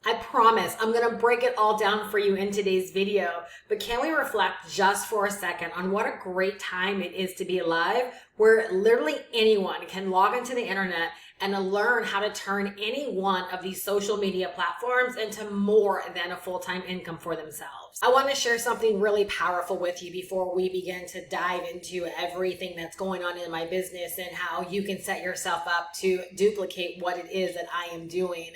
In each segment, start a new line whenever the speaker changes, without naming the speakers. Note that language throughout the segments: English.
I promise I'm going to break it all down for you in today's video, but can we reflect just for a second on what a great time it is to be alive, where literally anyone can log into the internet and learn how to turn any one of these social media platforms into more than a full-time income for themselves. I want to share something really powerful with you before we begin to dive into everything that's going on in my business and how you can set yourself up to duplicate what it is that I am doing.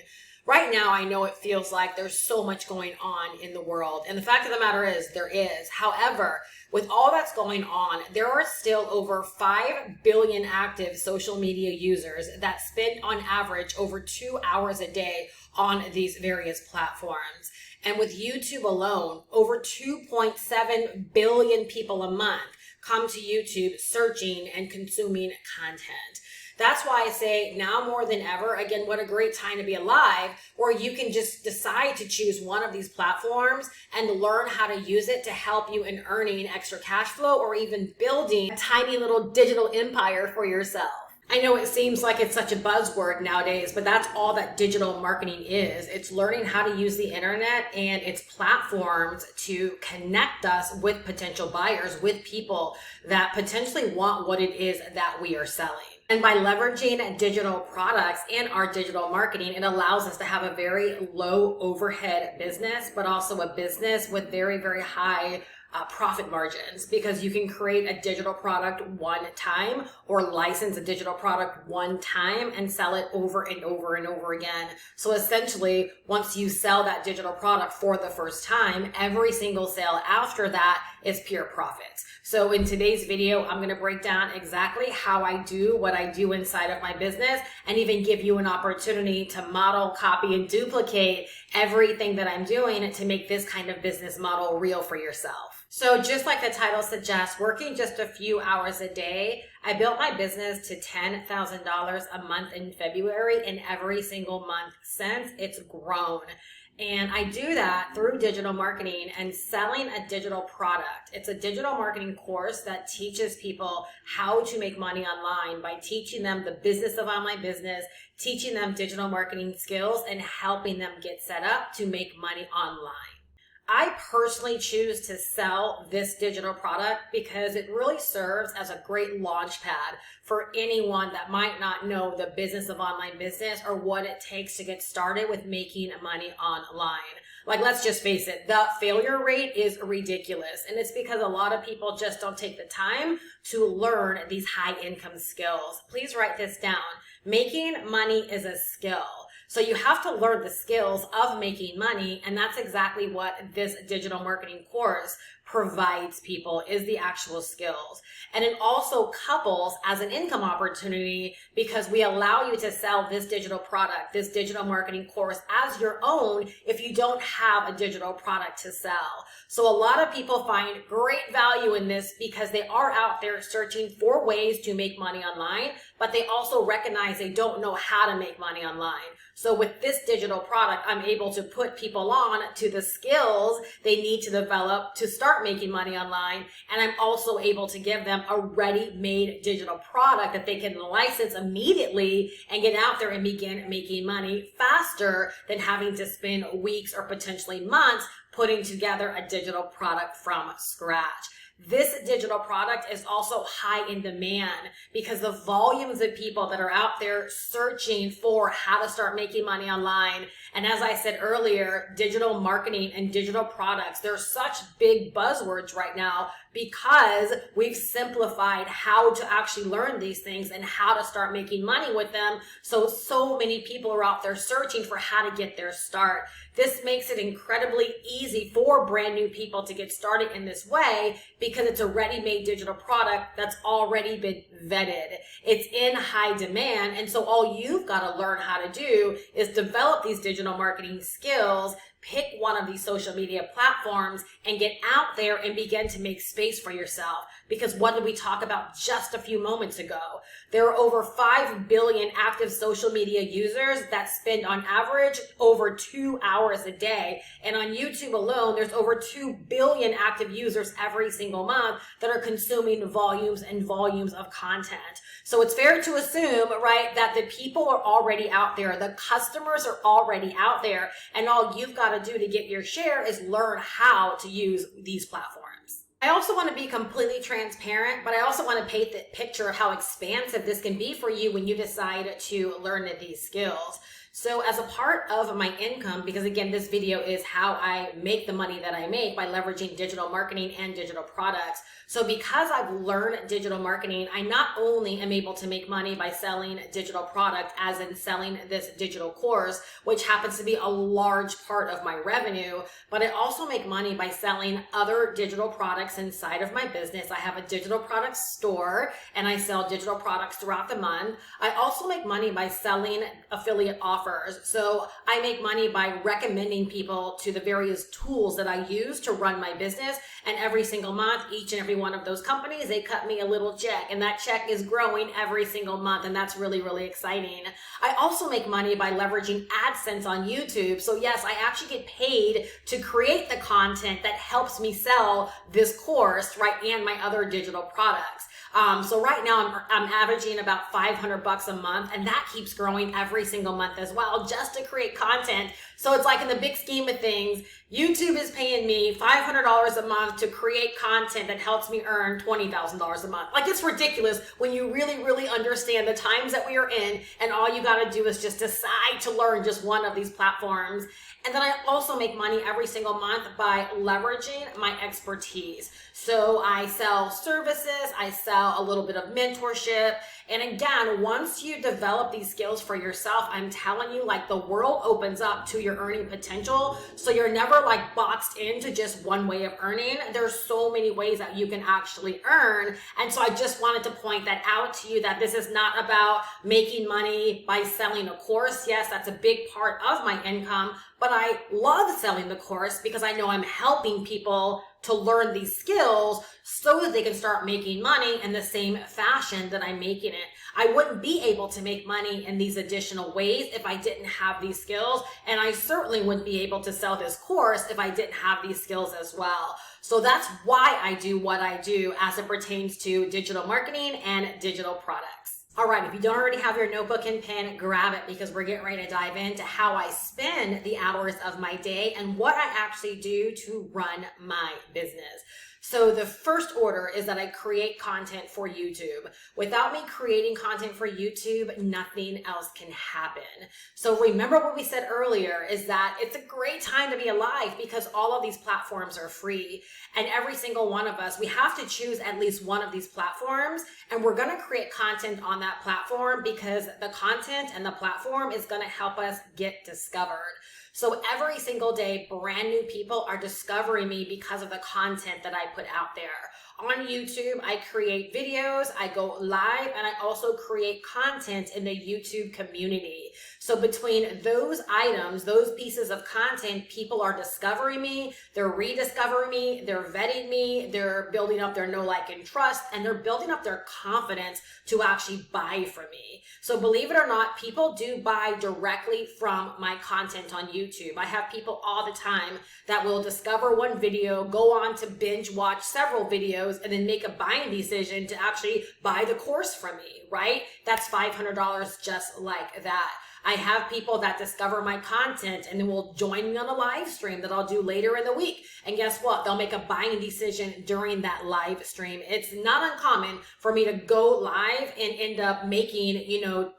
Right now, I know it feels like there's so much going on in the world. And the fact of the matter is, there is. However, with all that's going on, there are still over 5 billion active social media users that spend on average over 2 hours a day on these various platforms. And with YouTube alone, over 2.7 billion people a month come to YouTube searching and consuming content. That's why I say now more than ever, again, what a great time to be alive, where you can just decide to choose one of these platforms and learn how to use it to help you in earning extra cash flow or even building a tiny little digital empire for yourself. I know it seems like it's such a buzzword nowadays, but that's all that digital marketing is. It's learning how to use the internet and its platforms to connect us with potential buyers, with people that potentially want what it is that we are selling. And by leveraging digital products and our digital marketing, it allows us to have a very low overhead business, but also a business with very, very high profit margins, because you can create a digital product one time or license a digital product one time and sell it over and over and over again. So essentially, once you sell that digital product for the first time, every single sale after that is pure profits. So in today's video, I'm going to break down exactly how I do what I do inside of my business and even give you an opportunity to model, copy, and duplicate everything that I'm doing to make this kind of business model real for yourself. So just like the title suggests, working just a few hours a day, I built my business to $10,000 a month in February, and every single month since it's grown. And I do that through digital marketing and selling a digital product. It's a digital marketing course that teaches people how to make money online by teaching them the business of online business, teaching them digital marketing skills, and helping them get set up to make money online. I personally choose to sell this digital product because it really serves as a great launch pad for anyone that might not know the business of online business or what it takes to get started with making money online. Like, let's just face it, the failure rate is ridiculous. And it's because a lot of people just don't take the time to learn these high income skills. Please write this down. Making money is a skill. So you have to learn the skills of making money, and that's exactly what this digital marketing course provides people, is the actual skills. And it also couples as an income opportunity because we allow you to sell this digital product, this digital marketing course as your own if you don't have a digital product to sell. So a lot of people find great value in this because they are out there searching for ways to make money online, but they also recognize they don't know how to make money online. So with this digital product, I'm able to put people on to the skills they need to develop to start making money online. And I'm also able to give them a ready-made digital product that they can license immediately and get out there and begin making money faster than having to spend weeks or potentially months putting together a digital product from scratch. This digital product is also high in demand because the volumes of people that are out there searching for how to start making money online. And as I said earlier, digital marketing and digital products, they're such big buzzwords right now because we've simplified how to actually learn these things and how to start making money with them. So many people are out there searching for how to get their start. This makes it incredibly easy for brand new people to get started in this way because it's a ready-made digital product that's already been vetted. It's in high demand, and so all you've got to learn how to do is develop these digital marketing skills, pick one of these social media platforms and get out there and begin to make space for yourself. Because what did we talk about just a few moments ago? There are over 5 billion active social media users that spend on average over 2 hours a day. And on YouTube alone, there's over 2 billion active users every single month that are consuming volumes and volumes of content. So it's fair to assume, right, that the people are already out there. The customers are already out there. And all you've got to do to get your share is learn how to use these platforms. I also want to be completely transparent, but I also want to paint the picture of how expansive this can be for you when you decide to learn these skills. So as a part of my income, because again, this video is how I make the money that I make by leveraging digital marketing and digital products. So because I've learned digital marketing, I not only am able to make money by selling digital product, as in selling this digital course, which happens to be a large part of my revenue, but I also make money by selling other digital products inside of my business. I have a digital products store and I sell digital products throughout the month. I also make money by selling affiliate offers. So I make money by recommending people to the various tools that I use to run my business. And every single month, each and every one of those companies, they cut me a little check, and that check is growing every single month. And that's really, really exciting. I also make money by leveraging AdSense on YouTube. So yes, I actually get paid to create the content that helps me sell this course, right? And my other digital products. So right now I'm averaging about $500 a month, and that keeps growing every single month as well, just to create content. So it's like, in the big scheme of things, YouTube is paying me $500 a month to create content that helps me earn $20,000 a month. Like, it's ridiculous when you really, really understand the times that we are in, and all you got to do is just decide to learn just one of these platforms. And then I also make money every single month by leveraging my expertise. So I sell services, I sell a little bit of mentorship. And again, once you develop these skills for yourself, I'm telling you, like, the world opens up to your earning potential. So you're never like boxed into just one way of earning. There's so many ways that you can actually earn. And so I just wanted to point that out to you, that this is not about making money by selling a course. Yes, that's a big part of my income, but I love selling the course because I know I'm helping people to learn these skills so that they can start making money in the same fashion that I'm making it. I wouldn't be able to make money in these additional ways if I didn't have these skills, and I certainly wouldn't be able to sell this course if I didn't have these skills as well. So that's why I do what I do as it pertains to digital marketing and digital products. All right, if you don't already have your notebook and pen, grab it, because we're getting ready to dive into how I spend the hours of my day and what I actually do to run my business. So the first order is that I create content for YouTube. Without me creating content for YouTube, nothing else can happen. So remember what we said earlier, is that it's a great time to be alive because all of these platforms are free. And every single one of us, we have to choose at least one of these platforms, and we're going to create content on that platform because the content and the platform is going to help us get discovered. So every single day, brand new people are discovering me because of the content that I put out there. On YouTube, I create videos, I go live, and I also create content in the YouTube community. So between those items, those pieces of content, people are discovering me, they're rediscovering me, they're vetting me, they're building up their know, like, and trust, and they're building up their confidence to actually buy from me. So believe it or not, people do buy directly from my content on YouTube. I have people all the time that will discover one video, go on to binge watch several videos, and then make a buying decision to actually buy the course from me, right? That's $500 just like that. I have people that discover my content and then will join me on a live stream that I'll do later in the week. And guess what? They'll make a buying decision during that live stream. It's not uncommon for me to go live and end up making,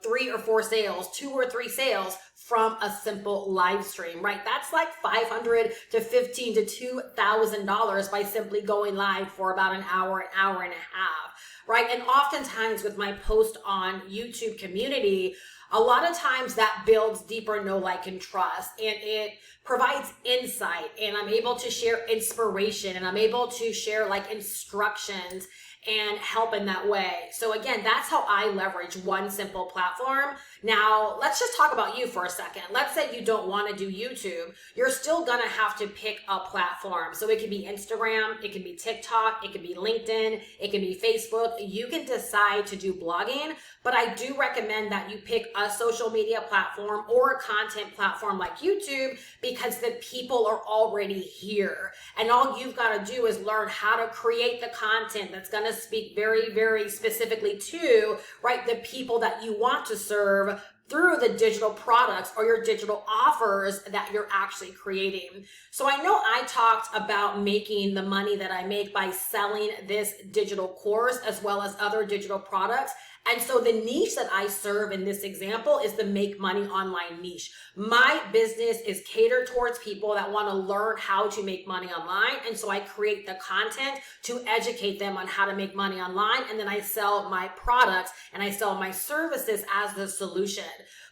3 or 4 sales, 2 or 3 sales from a simple live stream, right? That's like $500 to $1,500 to $2,000 by simply going live for about an hour and a half, right? And oftentimes with my post on YouTube community, a lot of times that builds deeper know, like, and trust, and it provides insight, and I'm able to share inspiration, and I'm able to share like instructions and help in that way. So again, that's how I leverage one simple platform. Now, let's just talk about you for a second. Let's say you don't want to do YouTube. You're still going to have to pick a platform. So it could be Instagram, it could be TikTok, it could be LinkedIn, it can be Facebook. You can decide to do blogging, but I do recommend that you pick a social media platform or a content platform like YouTube because the people are already here. And all you've got to do is learn how to create the content that's going to speak very, very specifically to, right, the people that you want to serve through the digital products or your digital offers that you're actually creating. So I know I talked about making the money that I make by selling this digital course as well as other digital products. And so the niche that I serve in this example is the make money online niche. My business is catered towards people that want to learn how to make money online. And so I create the content to educate them on how to make money online. And then I sell my products and I sell my services as the solution.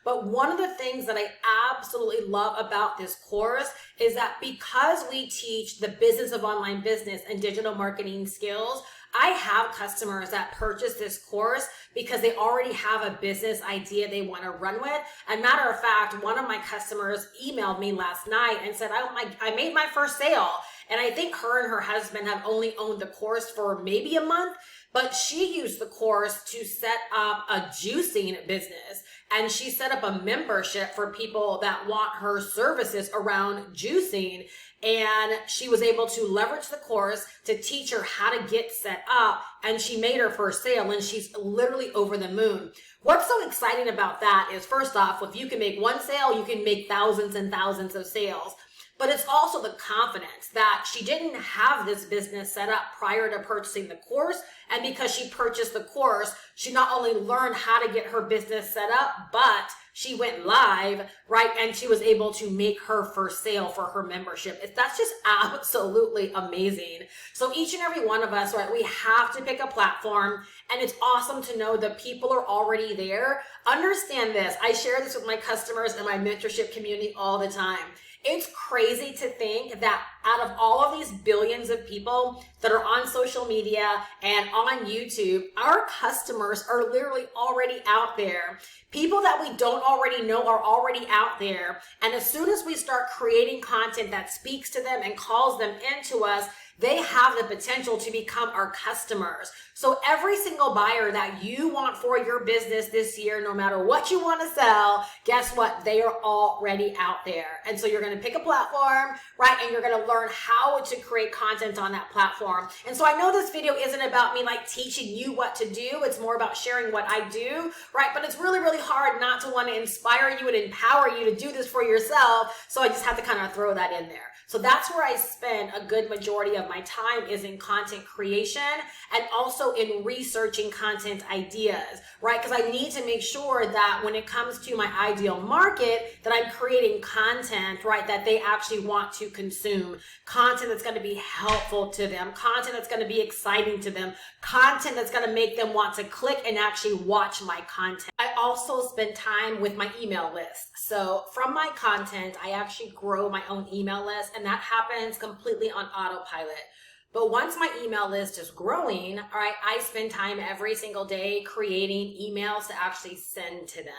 But one of the things that I absolutely love about this course is that because we teach the business of online business and digital marketing skills, I have customers that purchase this course because they already have a business idea they want to run with. And matter of fact, one of my customers emailed me last night and said, I made my first sale. And I think her and her husband have only owned the course for maybe a month, but she used the course to set up a juicing business. And she set up a membership for people that want her services around juicing. And she was able to leverage the course to teach her how to get set up. And she made her first sale and she's literally over the moon. What's so exciting about that is, first off, if you can make one sale, you can make thousands and thousands of sales. But it's also the confidence that she didn't have this business set up prior to purchasing the course. And because she purchased the course, she not only learned how to get her business set up, but she went live, right? And she was able to make her first sale for her membership. That's just absolutely amazing. So each and every one of us, right, we have to pick a platform, and it's awesome to know that people are already there. Understand this. I share this with my customers and my mentorship community all the time. It's crazy to think that out of all of these billions of people that are on social media and on YouTube, our customers are literally already out there. People that we don't already know are already out there. And as soon as we start creating content that speaks to them and calls them into us, they have the potential to become our customers. So every single buyer that you want for your business this year, no matter what you want to sell, guess what? They are already out there. And so you're going to pick a platform, right? And you're going to learn how to create content on that platform. And so I know this video isn't about me like teaching you what to do. It's more about sharing what I do, right? But it's really, really hard not to want to inspire you and empower you to do this for yourself. So I just have to kind of throw that in there. So that's where I spend a good majority of my time, is in content creation and also in researching content ideas, right? Because I need to make sure that when it comes to my ideal market, that I'm creating content, right, that they actually want to consume, content that's going to be helpful to them, content that's going to be exciting to them, content that's going to make them want to click and actually watch my content. I also spend time with my email list. So from my content, I actually grow my own email list, and that happens completely on autopilot. But once my email list is growing, all right, I spend time every single day creating emails to actually send to them.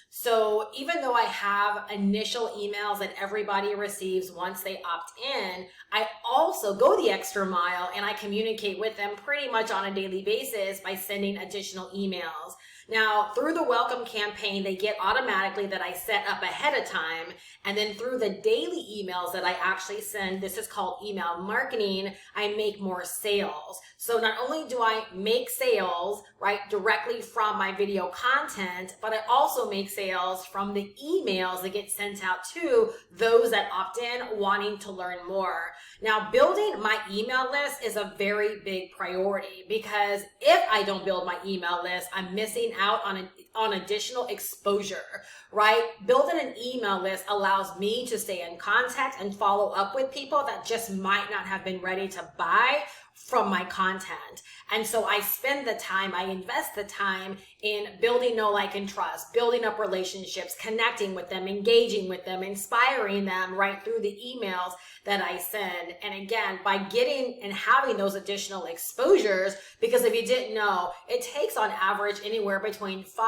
So even though I have initial emails that everybody receives once they opt in, I also go the extra mile and I communicate with them pretty much on a daily basis by sending additional emails. Now, through the welcome campaign, they get automatically that I set up ahead of time. And then through the daily emails that I actually send, this is called email marketing, I make more sales. So not only do I make sales, right, directly from my video content, but I also make sales from the emails that get sent out to those that opt in wanting to learn more. Now, building my email list is a very big priority, because if I don't build my email list, I'm missing out on additional exposure, right? Building an email list allows me to stay in contact and follow up with people that just might not have been ready to buy from my content. And so I spend the time, I invest the time in building know, like, and trust, building up relationships, connecting with them, engaging with them, inspiring them right through the emails that I send. And again, by getting and having those additional exposures, because if you didn't know, it takes on average anywhere between 5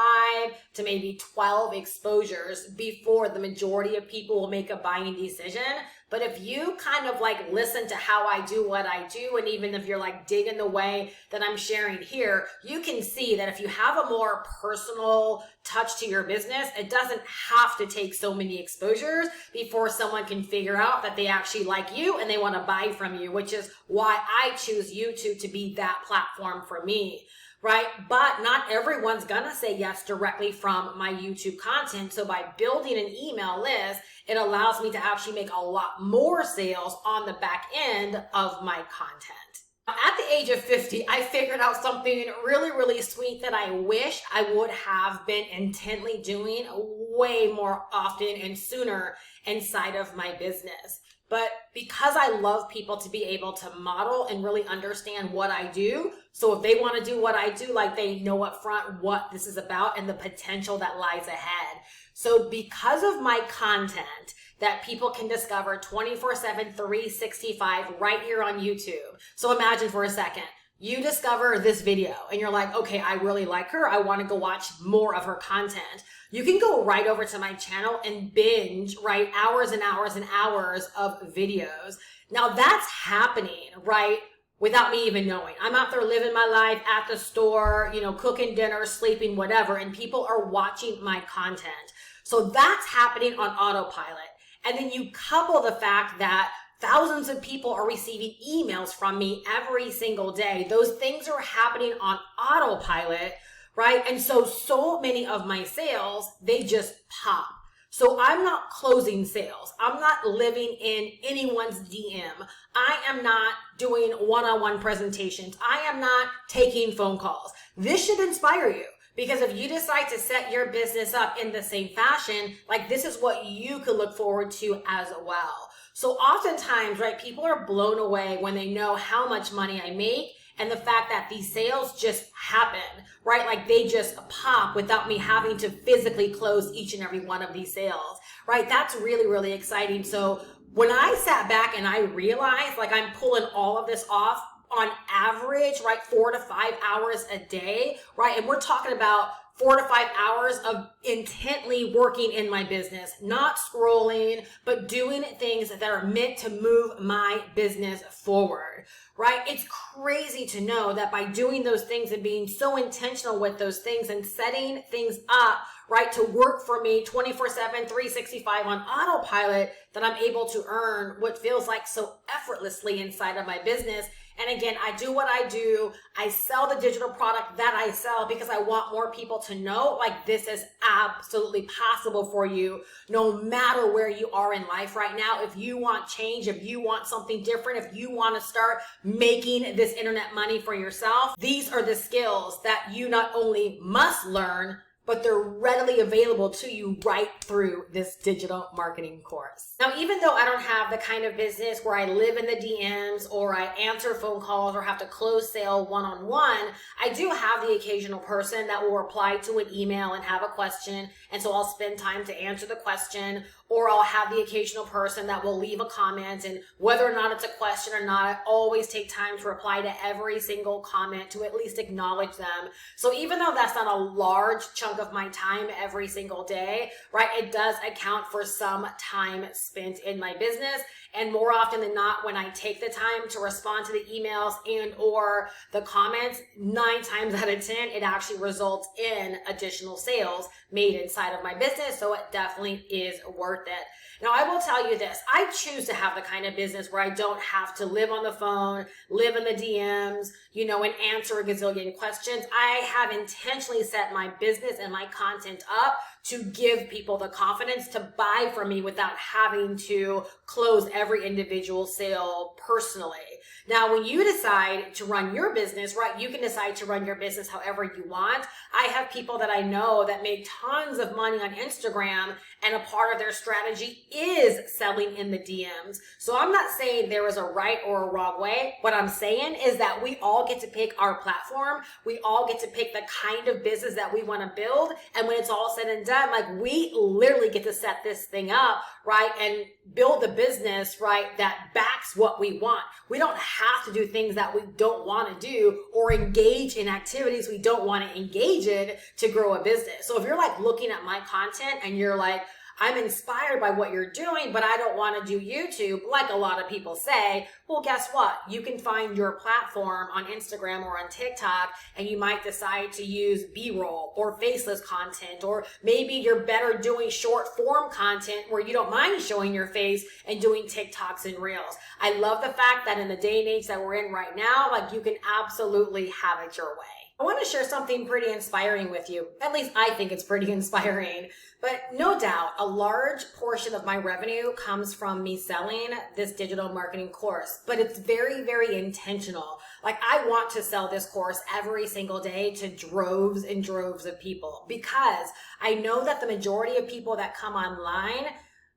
to maybe 12 exposures before the majority of people will make a buying decision. But if you kind of like listen to how I do what I do, and even if you're like digging the way that I'm sharing here, you can see that if you have a more personal touch to your business, it doesn't have to take so many exposures before someone can figure out that they actually like you and they want to buy from you, which is why I choose YouTube to be that platform for me. Right? But not everyone's gonna say yes directly from my YouTube content. So by building an email list, it allows me to actually make a lot more sales on the back end of my content. At the age of 50, I figured out something really, really sweet that I wish I would have been intently doing way more often and sooner inside of my business. But because I love people to be able to model and really understand what I do, so if they want to do what I do, like they know up front what this is about and the potential that lies ahead. So because of my content that people can discover 24/7, 365 right here on YouTube. So imagine for a second, you discover this video and you're like, okay, I really like her. I want to go watch more of her content. You can go right over to my channel and binge, right, hours and hours and hours of videos. Now that's happening, right, without me even knowing. I'm out there living my life at the store, you know, cooking dinner, sleeping, whatever, and people are watching my content. So that's happening on autopilot. And then you couple the fact that thousands of people are receiving emails from me every single day. Those things are happening on autopilot, right? And so many of my sales, they just pop. So I'm not closing sales. I'm not living in anyone's DM. I am not doing one-on-one presentations. I am not taking phone calls. This should inspire you. Because if you decide to set your business up in the same fashion, like this is what you could look forward to as well. So oftentimes, right, people are blown away when they know how much money I make and the fact that these sales just happen, right? Like they just pop without me having to physically close each and every one of these sales, right? That's really, really exciting. So when I sat back and I realized like I'm pulling all of this off, on average, right, 4 to 5 hours a day, right? And we're talking about 4 to 5 hours of intently working in my business, not scrolling, but doing things that are meant to move my business forward, right? It's crazy to know that by doing those things and being so intentional with those things and setting things up, right, to work for me 24/7, 365 on autopilot, that I'm able to earn what feels like so effortlessly inside of my business. And again, I do what I do. I sell the digital product that I sell because I want more people to know like this is absolutely possible for you no matter where you are in life right now. If you want change, if you want something different, if you want to start making this internet money for yourself, these are the skills that you not only must learn, but they're readily available to you right through this digital marketing course. Now, even though I don't have the kind of business where I live in the DMs or I answer phone calls or have to close sale one-on-one, I do have the occasional person that will reply to an email and have a question. And so I'll spend time to answer the question, or I'll have the occasional person that will leave a comment, and whether or not it's a question or not, I always take time to reply to every single comment to at least acknowledge them. So even though that's not a large chunk of my time every single day, right, it does account for some time spent in my business. And more often than not, when I take the time to respond to the emails and or the comments, 9 times out of 10, it actually results in additional sales made inside of my business. So it definitely is worth it. Now, I will tell you this. I choose to have the kind of business where I don't have to live on the phone, live in the DMs, you know, and answer a gazillion questions. I have intentionally set my business and my content up to give people the confidence to buy from me without having to close every individual sale personally. Now, when you decide to run your business, right, you can decide to run your business however you want. I have people that I know that make tons of money on Instagram, and a part of their strategy is selling in the DMs. So I'm not saying there is a right or a wrong way. What I'm saying is that we all get to pick our platform. We all get to pick the kind of business that we want to build. And when it's all said and done, like, we literally get to set this thing up, right, and build the business, right, that backs what we want. We don't have to do things that we don't want to do or engage in activities we don't want to engage in to grow a business. So if you're like looking at my content and you're like, I'm inspired by what you're doing, but I don't want to do YouTube, like a lot of people say, well, guess what? You can find your platform on Instagram or on TikTok, and you might decide to use B-roll or faceless content, or maybe you're better doing short form content where you don't mind showing your face and doing TikToks and Reels. I love the fact that in the day and age that we're in right now, like, you can absolutely have it your way. I want to share something pretty inspiring with you. At least I think it's pretty inspiring. But no doubt, a large portion of my revenue comes from me selling this digital marketing course. But it's very, very intentional. Like, I want to sell this course every single day to droves and droves of people, because I know that the majority of people that come online,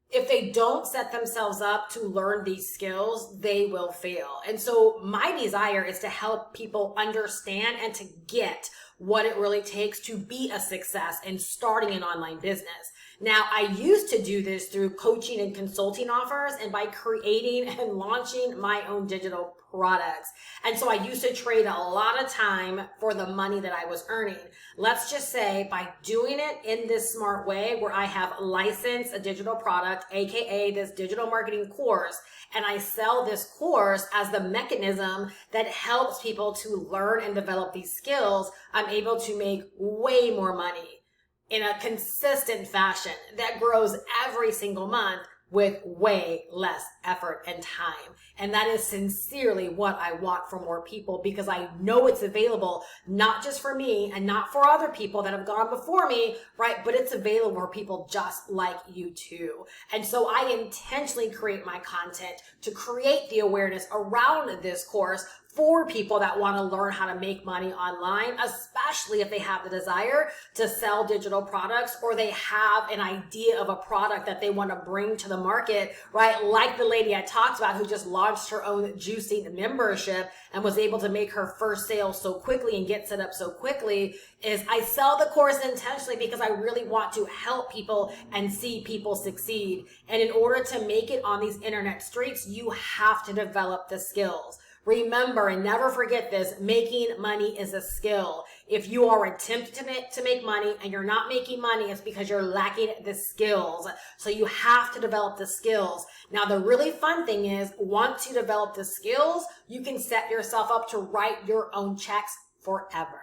if they don't set themselves up to learn these skills, they will fail. And so my desire is to help people understand and to get what it really takes to be a success in starting an online business. Now, I used to do this through coaching and consulting offers and by creating and launching my own digital products. And so I used to trade a lot of time for the money that I was earning. Let's just say by doing it in this smart way, where I have licensed a digital product, aka this digital marketing course, and I sell this course as the mechanism that helps people to learn and develop these skills, I'm able to make way more money in a consistent fashion that grows every single month with way less effort and time. And that is sincerely what I want for more people, because I know it's available, not just for me and not for other people that have gone before me, right? But it's available for people just like you too. And so I intentionally create my content to create the awareness around this course for people that want to learn how to make money online, especially if they have the desire to sell digital products, or they have an idea of a product that they want to bring to the market, right? Like the lady I talked about who just launched her own juicing membership and was able to make her first sale so quickly and get set up so quickly. Is I sell the course intentionally because I really want to help people and see people succeed. And in order to make it on these internet streets, you have to develop the skills. Remember, and never forget this, making money is a skill. If you are attempting to make money and you're not making money, it's because you're lacking the skills. So you have to develop the skills. Now, the really fun thing is, once you develop the skills, you can set yourself up to write your own checks forever.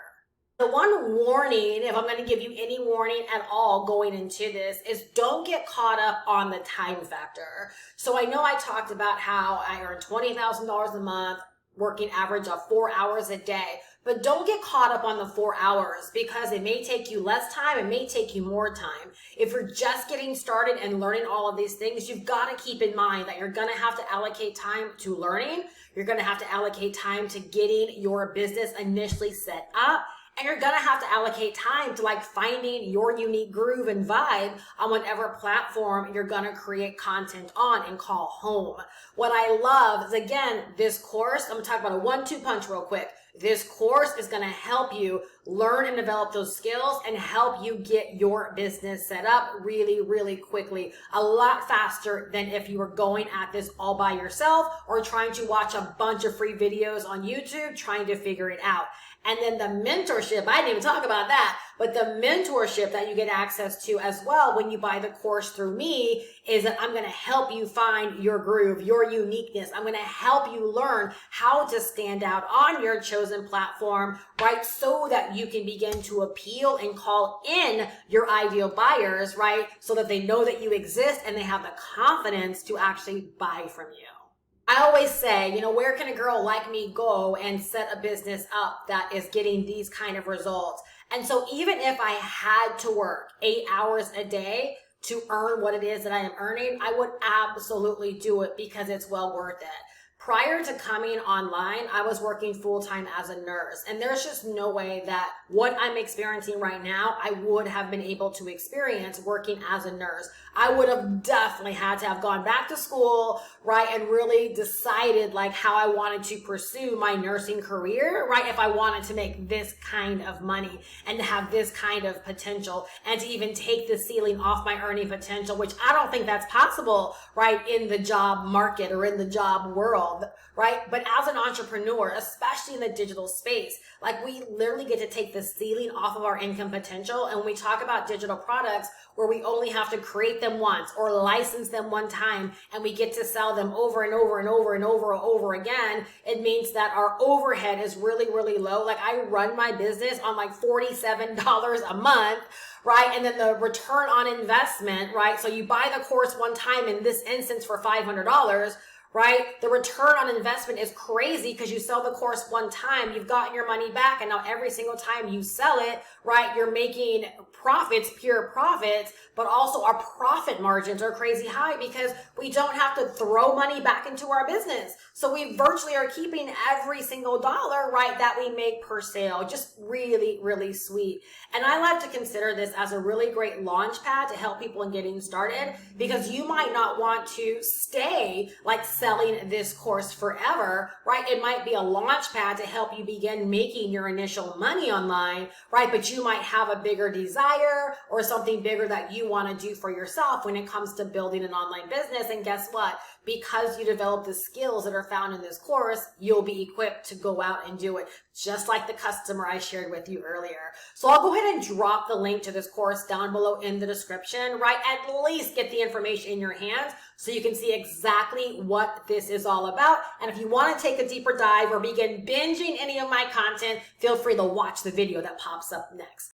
The one warning, if I'm going to give you any warning at all going into this, is don't get caught up on the time factor. So I know I talked about how I earn $20,000 a month, working average of 4 hours a day. But don't get caught up on the 4 hours, because it may take you less time, it may take you more time. If you're just getting started and learning all of these things, you've got to keep in mind that you're going to have to allocate time to learning. You're going to have to allocate time to getting your business initially set up. And you're going to have to allocate time to like finding your unique groove and vibe on whatever platform you're going to create content on and call home. What I love is, again, this course, I'm going to talk about a 1-2 punch real quick. This course is going to help you learn and develop those skills and help you get your business set up really, really quickly. A lot faster than if you were going at this all by yourself or trying to watch a bunch of free videos on YouTube trying to figure it out. And then the mentorship, I didn't even talk about that, but the mentorship that you get access to as well when you buy the course through me is that I'm going to help you find your groove, your uniqueness. I'm going to help you learn how to stand out on your chosen platform, right? So that you can begin to appeal and call in your ideal buyers, right? So that they know that you exist and they have the confidence to actually buy from you. I always say, where can a girl like me go and set a business up that is getting these kind of results? And so even if I had to work 8 hours a day to earn what it is that I am earning, I would absolutely do it because it's well worth it. Prior to coming online, I was working full-time as a nurse, and there's just no way that what I'm experiencing right now, I would have been able to experience working as a nurse. I would have definitely had to have gone back to school, right, and really decided like how I wanted to pursue my nursing career, right, if I wanted to make this kind of money and to have this kind of potential and to even take the ceiling off my earning potential, which I don't think that's possible, right, in the job market or in the job world, right? But as an entrepreneur, especially in the digital space, like we literally get to take the ceiling off of our income potential. And when we talk about digital products where we only have to create them once or license them one time and we get to sell them over and over and over and over and over again, it means that our overhead is really, really low. Like I run my business on like $47 a month, right? And then the return on investment, right? So you buy the course one time, in this instance for $500, right? The return on investment is crazy because you sell the course one time, you've gotten your money back, and now every single time you sell it, right, you're making profits, pure profits, but also our profit margins are crazy high because we don't have to throw money back into our business. So we virtually are keeping every single dollar, right, that we make per sale. Just really, really sweet. And I like to consider this as a really great launch pad to help people in getting started, because you might not want to stay like selling this course forever, right? It might be a launch pad to help you begin making your initial money online, right? But you might have a bigger desire or something bigger that you want to do for yourself when it comes to building an online business. And guess what? Because you develop the skills that are found in this course, you'll be equipped to go out and do it, just like the customer I shared with you earlier. So I'll go ahead and drop the link to this course down below in the description, right? At least get the information in your hands so you can see exactly what this is all about. And if you want to take a deeper dive or begin binging any of my content, feel free to watch the video that pops up next.